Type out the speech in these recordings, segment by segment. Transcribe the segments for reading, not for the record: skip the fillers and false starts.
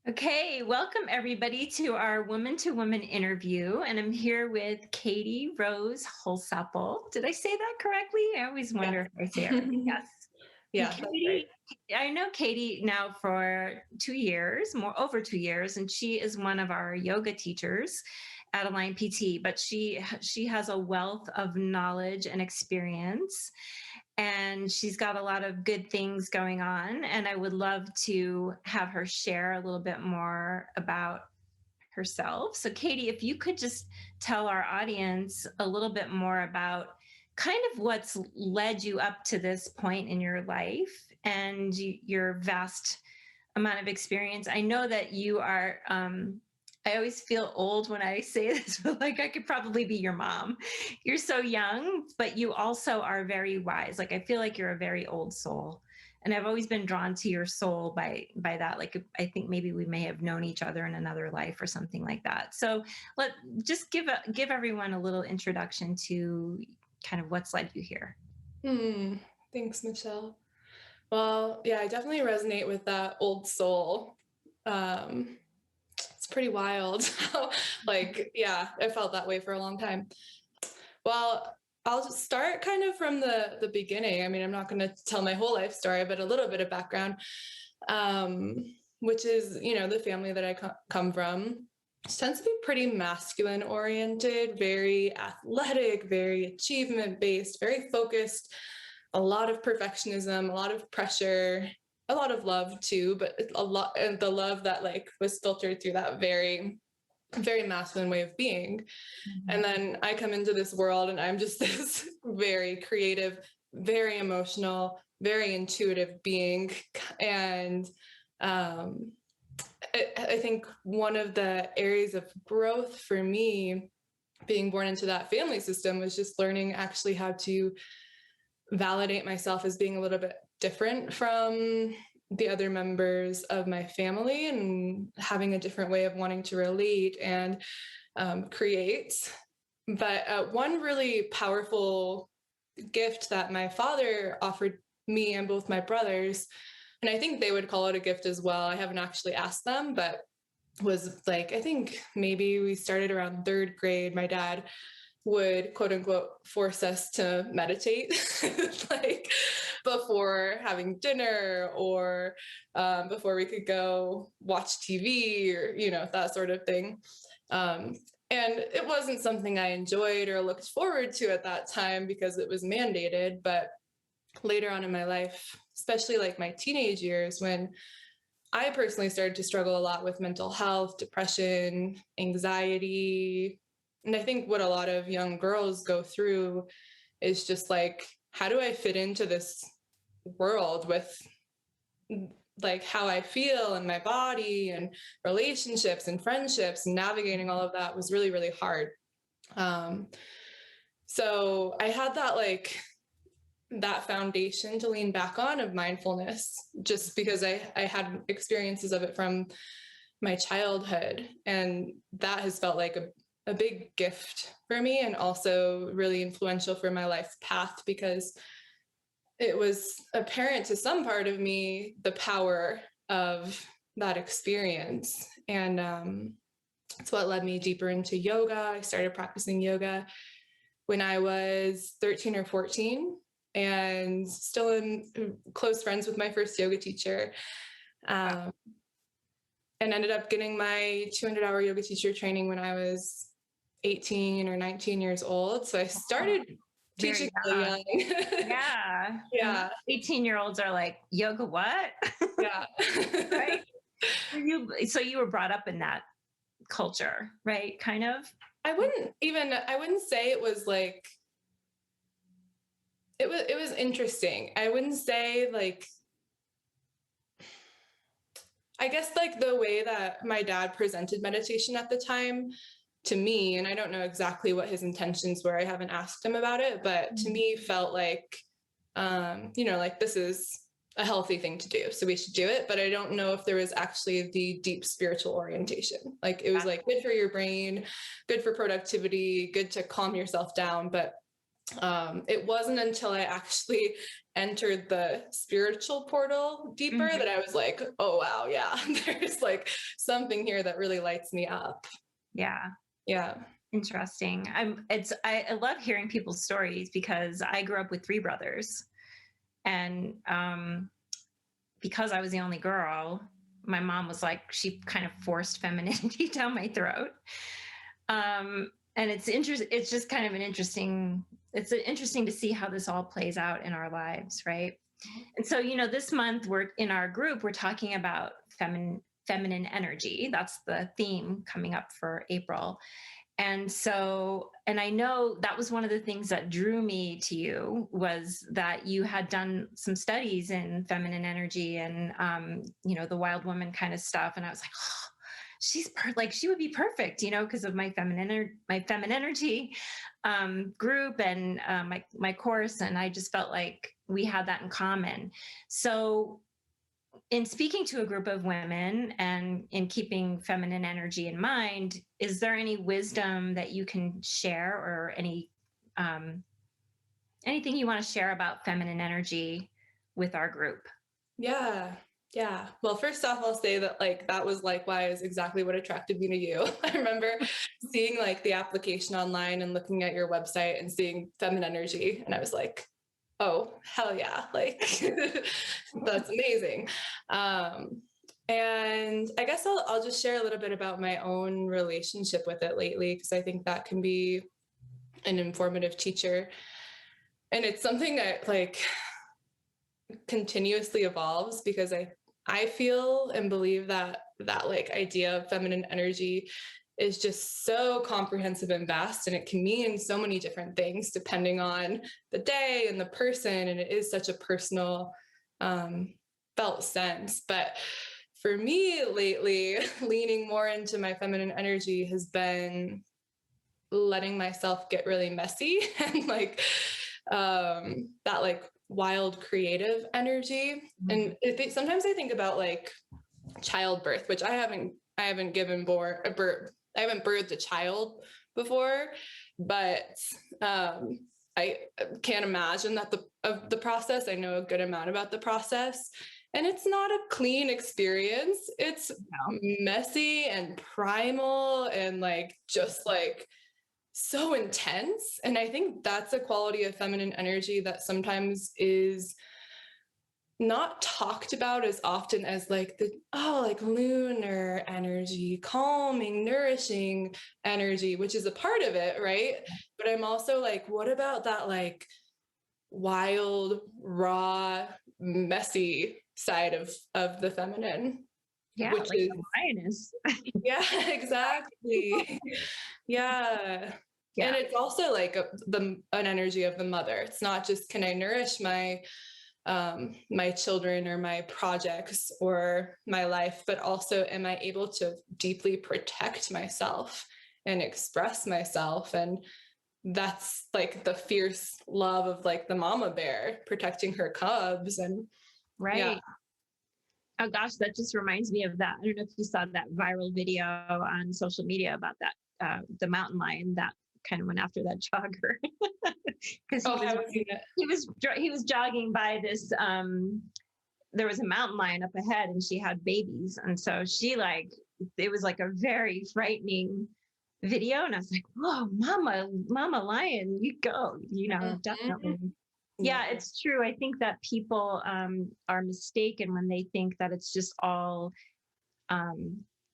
Okay, welcome everybody to our woman to woman interview. And I'm here with Kaity Rose Holsapple. Did I say that correctly? I always wonder if I say it right. Yes. And Yeah, that's Kaity, right. I know Kaity now for 2 years, more over 2 years, and she is one of our yoga teachers at Align PT. But she has a wealth of knowledge and experience, and she's got a lot of good things going on. And I would love to have her share a little bit more about herself. So, Kaity, if you could just tell our audience a little bit more about kind of what's led you up to this point in your life and your vast amount of experience. I know that you are, I always feel old when I say this, but like I could probably be your mom. You're so young, but you also are very wise. Like I feel like you're a very old soul. And I've always been drawn to your soul by that. Like I think maybe we may have known each other in another life or something like that. So let just give everyone a little introduction to kind of what's led you here. Thanks, Michelle. Well, yeah, I definitely resonate with that old soul. It's pretty wild. Yeah, I felt that way for a long time. Well, I'll just start kind of from the beginning. I mean, I'm not going to tell my whole life story, but a little bit of background, which is, the family that I come from. It tends to be pretty masculine oriented, very athletic, very achievement based, very focused, a lot of perfectionism, a lot of pressure, a lot of love too, but a lot, and the love that was filtered through that very, very masculine way of being. Mm-hmm. And then I come into this world and I'm just this very creative, very emotional, very intuitive being. And I think one of the areas of growth for me being born into that family system was just learning actually how to validate myself as being a little bit different from the other members of my family and having a different way of wanting to relate and create. But one really powerful gift that my father offered me and both my brothers, and I think they would call it a gift as well. I haven't actually asked them, but was I think maybe we started around third grade. My dad would quote unquote force us to meditate before having dinner or before we could go watch TV or that sort of thing. And it wasn't something I enjoyed or looked forward to at that time because it was mandated. But later on in my life, especially my teenage years, when I personally started to struggle a lot with mental health, depression, anxiety. And I think what a lot of young girls go through is just how do I fit into this world with how I feel and my body and relationships and friendships, and navigating all of that was really, really hard. So I had that foundation to lean back on of mindfulness, just because I had experiences of it from my childhood. And that has felt like a big gift for me, and also really influential for my life path, because it was apparent to some part of me the power of that experience. And it's what led me deeper into yoga. I started practicing yoga when I was 13 or 14, and still in close friends with my first yoga teacher. And ended up getting my 200-hour yoga teacher training when I was 18 or 19 years old. So I started teaching really young. Yeah. Yeah. 18-year-olds are like, yoga what? Yeah. Right. So you were brought up in that culture, right? Kind of. I wouldn't say it was it was interesting. I wouldn't say I guess the way that my dad presented meditation at the time to me, and I don't know exactly what his intentions were. I haven't asked him about it, but to me felt this is a healthy thing to do, so we should do it. But I don't know if there was actually the deep spiritual orientation. It was good for your brain, good for productivity, good to calm yourself down. But It wasn't until I actually entered the spiritual portal deeper that I was like, oh, wow, yeah, there's like something here that really lights me up. Yeah. Yeah. Interesting. I love hearing people's stories because I grew up with three brothers, and because I was the only girl, my mom was like, she kind of forced femininity down my throat. And it's just kind of it's interesting to see how this all plays out in our lives, right? And so, this month we're in our group, we're talking about feminine energy. That's the theme coming up for April. And so, and I know that was one of the things that drew me to you, was that you had done some studies in feminine energy and, the wild woman kind of stuff. And I was like, oh, like, she would be perfect, because of my feminine energy group and my course. And I just felt like we had that in common. So in speaking to a group of women and in keeping feminine energy in mind, is there any wisdom that you can share, or anything you want to share about feminine energy with our group? Yeah. Yeah. Well, first off, I'll say that like that was likewise exactly what attracted me to you. I remember seeing like the application online and looking at your website and seeing FeminEnergy, and I was like, oh, hell yeah. Like that's amazing. And I guess I'll just share a little bit about my own relationship with it lately, because I think that can be an informative teacher. And it's something that like continuously evolves, because I feel and believe that like idea of feminine energy is just so comprehensive and vast, and it can mean so many different things depending on the day and the person, and it is such a personal felt sense. But for me lately, leaning more into my feminine energy has been letting myself get really messy and like that like wild creative energy. And sometimes I think about like childbirth, which I haven't given birth. I haven't birthed a child before, but I can't imagine that of the process. I know a good amount about the process, and it's not a clean experience. It's messy and primal and like just like so intense. And I think that's a quality of feminine energy that sometimes is not talked about as often as like like lunar energy, calming, nourishing energy, which is a part of it, right? But I'm also like, what about that like wild, raw, messy side of the feminine? Yeah, Which like is the lioness. yeah, exactly. Yeah. Yeah. And it's also like an energy of the mother. It's not just, can I nourish my my children or my projects or my life, but also, am I able to deeply protect myself and express myself? And that's like the fierce love of like the mama bear protecting her cubs. And Right. yeah. Oh gosh, that just reminds me of that. I don't know if you saw that viral video on social media about that, the mountain lion that kind of went after that jogger because he was jogging by this. There was a mountain lion up ahead, and she had babies, and so it was like a very frightening video, and I was like, "Whoa, mama lion, you go!" Definitely. Yeah, it's true. I think that people are mistaken when they think that it's just all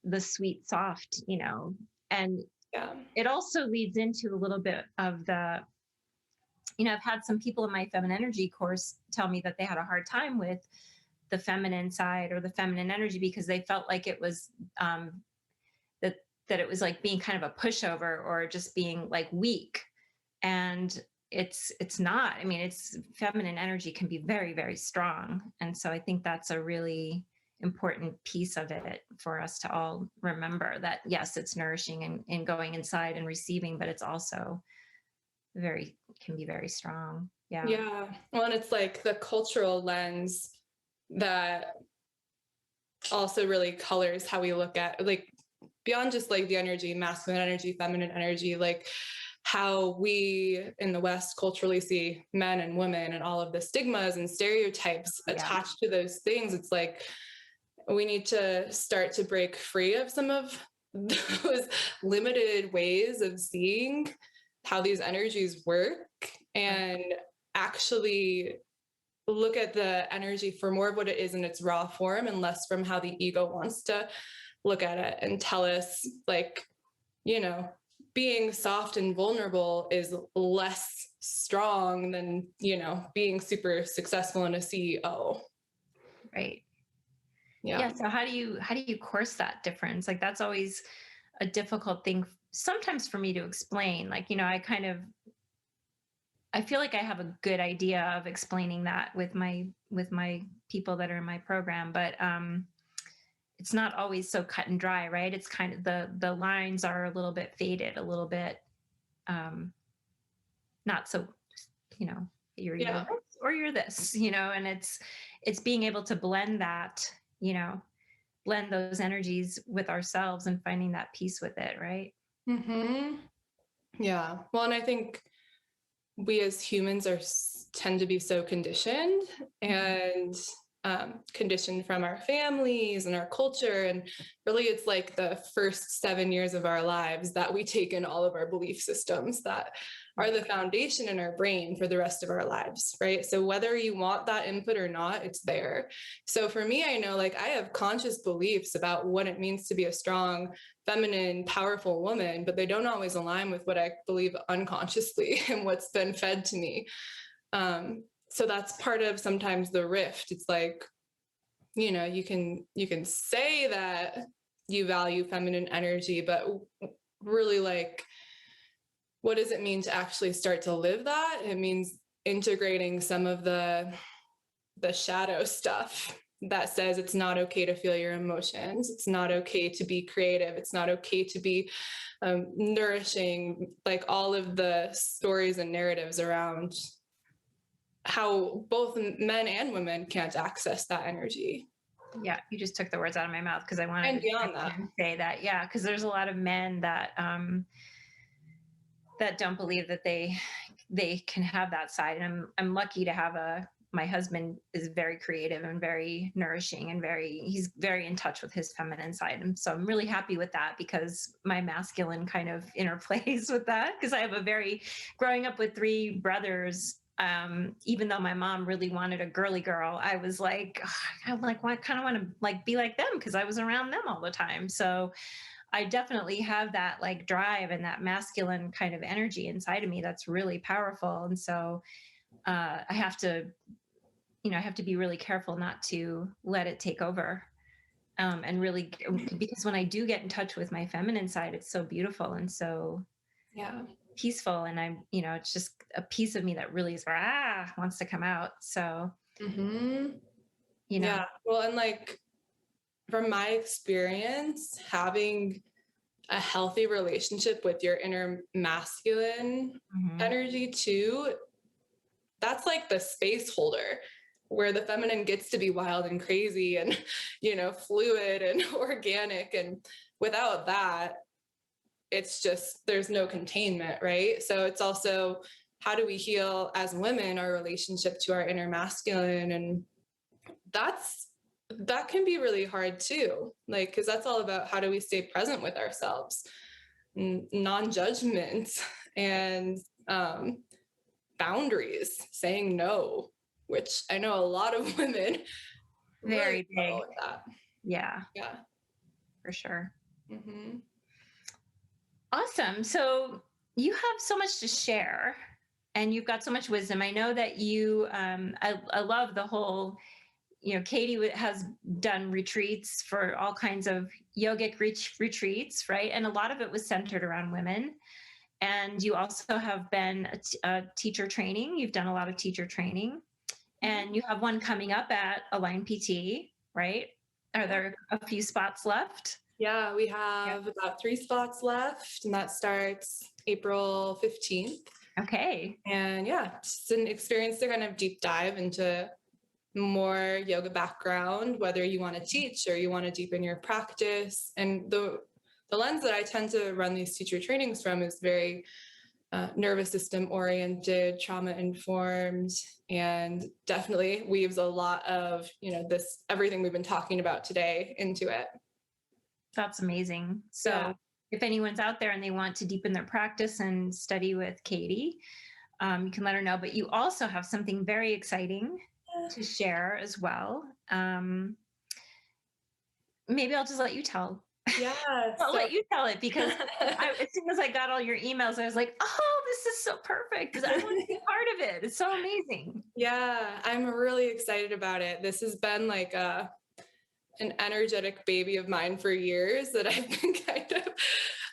the sweet, soft, and it also leads into a little bit of the, I've had some people in my FeminEnergy course tell me that they had a hard time with the feminine side or the feminine energy because they felt like it was that it was like being kind of a pushover or just being like weak. And it's not. I mean, it's feminine energy can be very, very strong. And so I think that's a really important piece of it for us to all remember, that yes, it's nourishing and going inside and receiving, but it's also can be very strong. Yeah. Yeah. Well, and it's like the cultural lens that also really colors how we look at, like, beyond just like the energy, masculine energy, feminine energy, like how we in the West culturally see men and women and all of the stigmas and stereotypes attached to those things. It's like we need to start to break free of some of those limited ways of seeing how these energies work and actually look at the energy for more of what it is in its raw form and less from how the ego wants to look at it and tell us, like, you know, being soft and vulnerable is less strong than, you know, being super successful in a CEO. Right. Yeah. So how do you course that difference? Like, that's always a difficult thing sometimes for me to explain. Like, you know, I feel like I have a good idea of explaining that with my people that are in my program, but it's not always so cut and dry, right? It's kind of the lines are a little bit faded, a little bit not so, you know, you're either this or you're this, you know, and it's being able to blend that, you know, blend those energies with ourselves and finding that peace with it, right? Mm-hmm. Yeah. Well, and I think we as humans tend to be so conditioned and conditioned from our families and our culture. And really, it's like the first 7 years of our lives that we take in all of our belief systems that are the foundation in our brain for the rest of our lives, right? So whether you want that input or not, it's there. So for me, I know, like, I have conscious beliefs about what it means to be a strong, feminine, powerful woman, but they don't always align with what I believe unconsciously and what's been fed to me. So that's part of sometimes the rift. It's like, you know, you can say that you value feminine energy, but really, like, what does it mean to actually start to live that? It means integrating some of the shadow stuff that says it's not okay to feel your emotions. It's not okay to be creative. It's not okay to be nourishing, like all of the stories and narratives around how both men and women can't access that energy. Yeah, you just took the words out of my mouth because I wanted And beyond that, to say that. Yeah, because there's a lot of men that that don't believe that they can have that side. And I'm lucky to have my husband is very creative and very nourishing and he's very in touch with his feminine side. And so I'm really happy with that because my masculine kind of interplays with that. Because I have growing up with 3 brothers, even though my mom really wanted a girly girl, I was like, I kind of want to like be like them because I was around them all the time. So I definitely have that like drive and that masculine kind of energy inside of me that's really powerful. And so I have to be really careful not to let it take over. And really, because when I do get in touch with my feminine side, it's so beautiful and so peaceful. And I'm, you know, it's just a piece of me that really is wants to come out. So, you know, yeah. Well, and like, from my experience, having a healthy relationship with your inner masculine energy too, that's like the space holder where the feminine gets to be wild and crazy and, you know, fluid and organic. And without that, it's just, there's no containment, right? So it's also, how do we heal as women our relationship to our inner masculine? And that can be really hard too, like, because that's all about how do we stay present with ourselves, non-judgment, and boundaries, saying no, which I know a lot of women very really big with that. Yeah, for sure. Awesome. So you have so much to share and you've got so much wisdom. I know that I love the whole, you know, Kaity has done retreats for all kinds of yogic retreats, right? And a lot of it was centered around women. And you also have been a teacher training. You've done a lot of teacher training. And you have one coming up at Align PT, right? Are there a few spots left? Yeah, we have about 3 spots left, and that starts April 15th. Okay. And yeah, it's an experience to kind of deep dive into more yoga background, whether you want to teach or you want to deepen your practice. And the lens that I tend to run these teacher trainings from is very nervous system oriented, trauma informed, and definitely weaves a lot of, everything we've been talking about today into it. That's amazing. So Yeah. if anyone's out there and they want to deepen their practice and study with Kaity, you can let her know. But you also have something very exciting to share as well. Maybe I'll just let you tell. Yeah. I'll let you tell it, because as soon as I got all your emails, I was like, oh, this is so perfect, because I want to be part of it. It's so amazing. Yeah, I'm really excited about it. This has been like an energetic baby of mine for years that I've been kind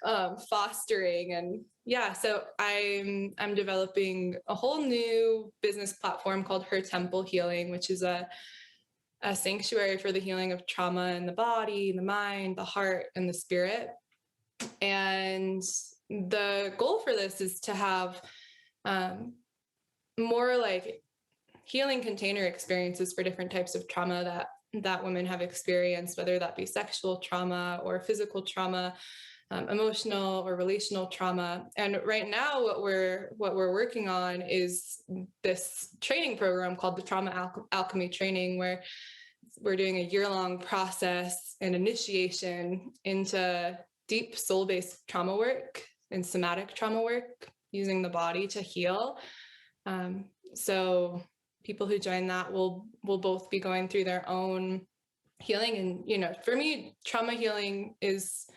of fostering. And yeah, so I'm developing a whole new business platform called Her Temple Healing, which is a sanctuary for the healing of trauma in the body, the mind, the heart, and the spirit. And the goal for this is to have more like healing container experiences for different types of trauma that women have experienced, whether that be sexual trauma or physical trauma, emotional or relational trauma. And right now, what we're working on is this training program called the Trauma Alchemy Training, where we're doing a year-long process and initiation into deep soul-based trauma work and somatic trauma work using the body to heal. So people who join that will both be going through their own healing. And, for me, trauma healing is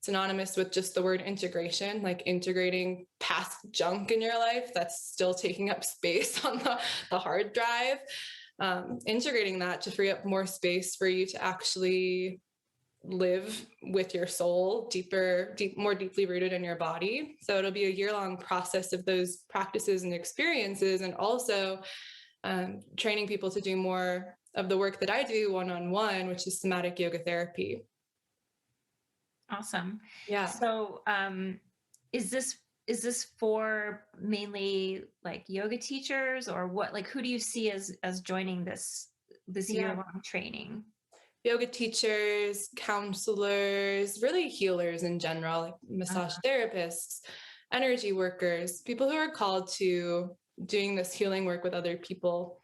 synonymous with just the word integration, like integrating past junk in your life that's still taking up space on the hard drive, integrating that to free up more space for you to actually live with your soul more deeply rooted in your body. So it'll be a year-long process of those practices and experiences, and also training people to do more of the work that I do one-on-one, which is somatic yoga therapy. Awesome. Yeah. So is this for mainly like yoga teachers, or what, like, who do you see as joining this year-long training? Yoga teachers, counselors, really healers in general, like massage therapists, energy workers, people who are called to doing this healing work with other people.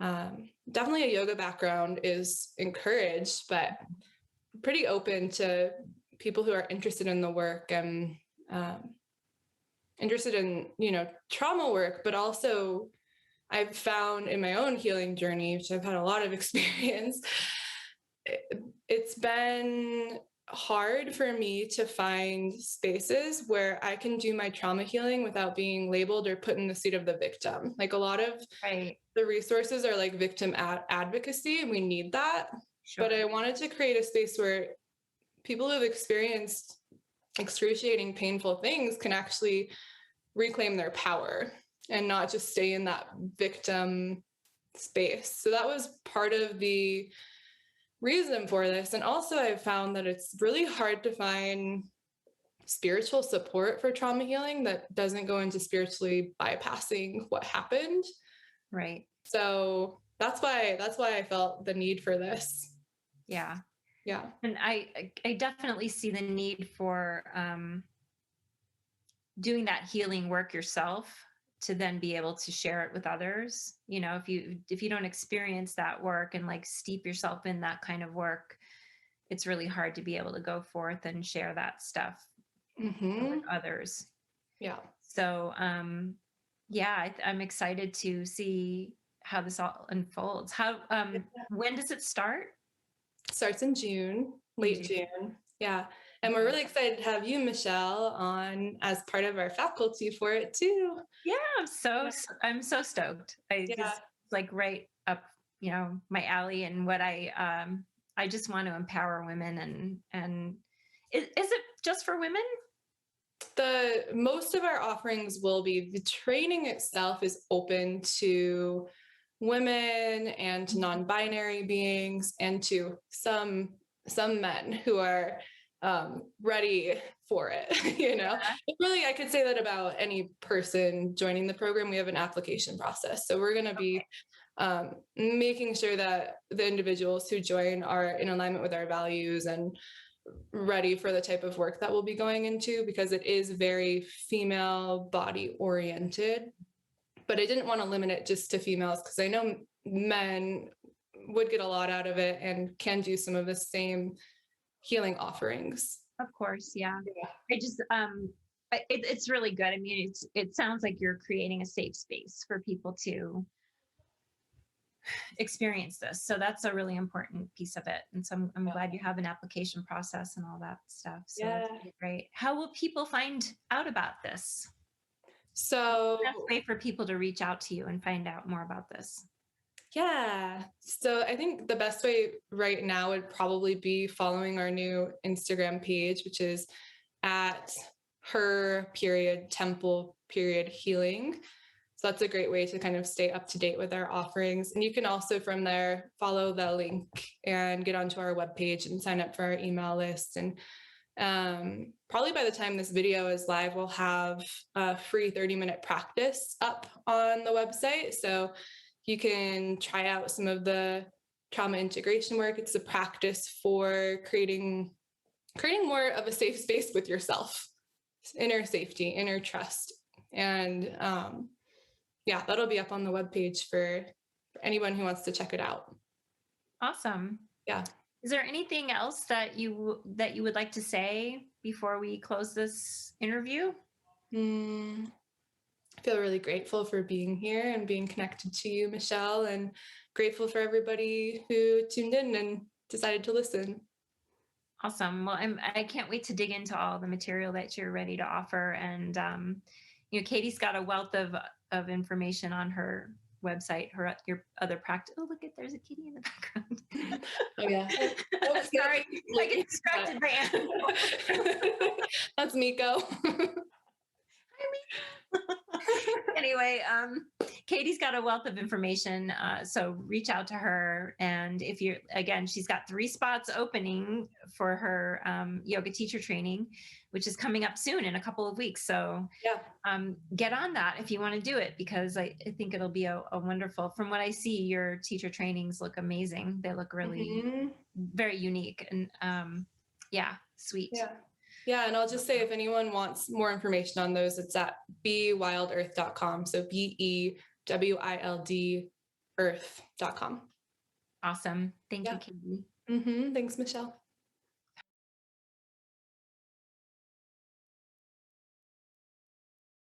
Definitely a yoga background is encouraged, but pretty open to people who are interested in the work and interested in, trauma work, but also I've found in my own healing journey, which I've had a lot of experience, it's been hard for me to find spaces where I can do my trauma healing without being labeled or put in the seat of the victim. Like a lot of the resources are like victim advocacy, and we need that. Sure. But I wanted to create a space where people who have experienced excruciating, painful things can actually reclaim their power and not just stay in that victim space. So that was part of the reason for this. And also I've found that it's really hard to find spiritual support for trauma healing that doesn't go into spiritually bypassing what happened. Right. So that's why I felt the need for this. Yeah. Yeah. And I definitely see the need for doing that healing work yourself to then be able to share it with others. If you don't experience that work and like steep yourself in that kind of work, it's really hard to be able to go forth and share that stuff with others. Yeah. So, I'm excited to see how this all unfolds. When does it start? Starts in June, late June. Yeah. And we're really excited to have you, Michele, on as part of our faculty for it too. Yeah, I'm so stoked. It's like right up, my alley, and what I just want to empower women. And is it just for women? Most of our offerings will be, the training itself is open to women and to non-binary beings and to some men who are ready for it. Really, I could say that about any person joining the program. We have an application process, so we're going to be making sure that the individuals who join are in alignment with our values and ready for the type of work that we'll be going into, because it is very female body oriented. But I didn't want to limit it just to females, because I know men would get a lot out of it and can do some of the same healing offerings. Of course, yeah. I just it's really good. I mean, it sounds like you're creating a safe space for people to experience this. So that's a really important piece of it. And so I'm glad you have an application process and all that stuff. So that's really great. How will people find out about this? So What's the best way for people to reach out to you and find out more about this? yeah, so I think the best way right now would probably be following our new Instagram page, which is at her.temple.healing. So that's a great way to kind of stay up to date with our offerings. And you can also from there follow the link and get onto our webpage and sign up for our email list. And probably by the time this video is live, we'll have a free 30-minute practice up on the website. So you can try out some of the trauma integration work. It's a practice for creating more of a safe space with yourself, inner safety, inner trust. And yeah, that'll be up on the webpage for anyone who wants to check it out. Awesome. Yeah. Is there anything else that you would like to say before we close this interview? I feel really grateful for being here and being connected to you, Michele, and grateful for everybody who tuned in and decided to listen. Awesome. Well, I can't wait to dig into all the material that you're ready to offer. And Kaity's got a wealth of information on her website, your other practice. Oh, look, there's a kitty in the background. Oh yeah. Sorry, I get distracted by animals. That's Miko. Anyway, Kaity's got a wealth of information, so reach out to her. And if you're, again, she's got 3 spots opening for her yoga teacher training, which is coming up soon in a couple of weeks. So yeah, get on that if you want to do it, because I think it'll be a wonderful, from what I see, your teacher trainings look amazing. They look really very unique and yeah, sweet. Yeah, and I'll just say, if anyone wants more information on those, it's at bewildearth.com. So BEWILD earth.com. Awesome. Thank you, Kaity. Thanks, Michele.